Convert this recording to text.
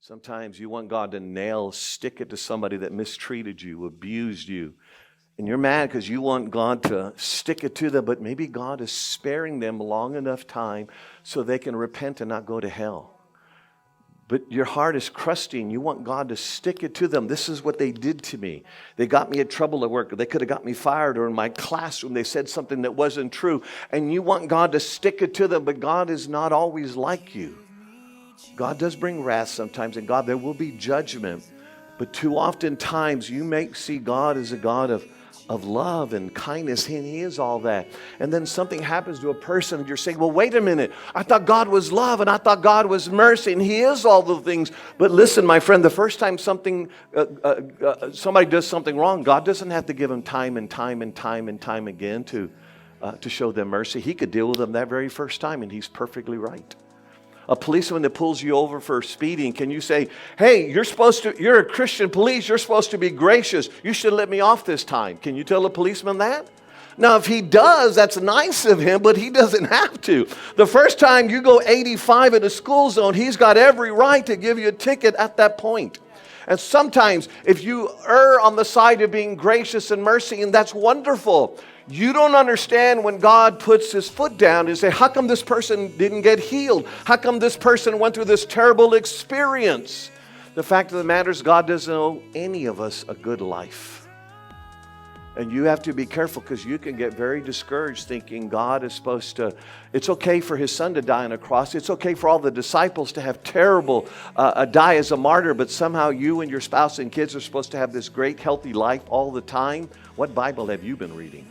Sometimes you want God to stick it to somebody that mistreated you, abused you. And you're mad because you want God to stick it to them, but maybe God is sparing them long enough time so they can repent and not go to hell. But your heart is crusty and you want God to stick it to them. This is what they did to me. They got me in trouble at work. They could have got me fired, or in my classroom they said something that wasn't true. And you want God to stick it to them, but God is not always like you. God does bring wrath sometimes, and God, there will be judgment. But too often times you may see God as a God of love and kindness, and He is all that. And then something happens to a person and you're saying, well, wait a minute. I thought God was love and I thought God was mercy, and He is all the things. But listen, my friend, the first time somebody does something wrong, God doesn't have to give them time and time and time and time again to show them mercy. He could deal with them that very first time, and He's perfectly right. A policeman that pulls you over for speeding, can you say, hey, you're a Christian police, you're supposed to be gracious. You should let me off this time. Can you tell a policeman that? Now, if he does, that's nice of him, but he doesn't have to. The first time you go 85 in a school zone, he's got every right to give you a ticket at that point. And sometimes if you err on the side of being gracious and mercy, and that's wonderful, you don't understand when God puts His foot down and say, how come this person didn't get healed? How come this person went through this terrible experience? The fact of the matter is, God doesn't owe any of us a good life. And you have to be careful, because you can get very discouraged thinking God is supposed to, it's okay for His Son to die on a cross. It's okay for all the disciples to have terrible, die as a martyr, but somehow you and your spouse and kids are supposed to have this great healthy life all the time. What Bible have you been reading?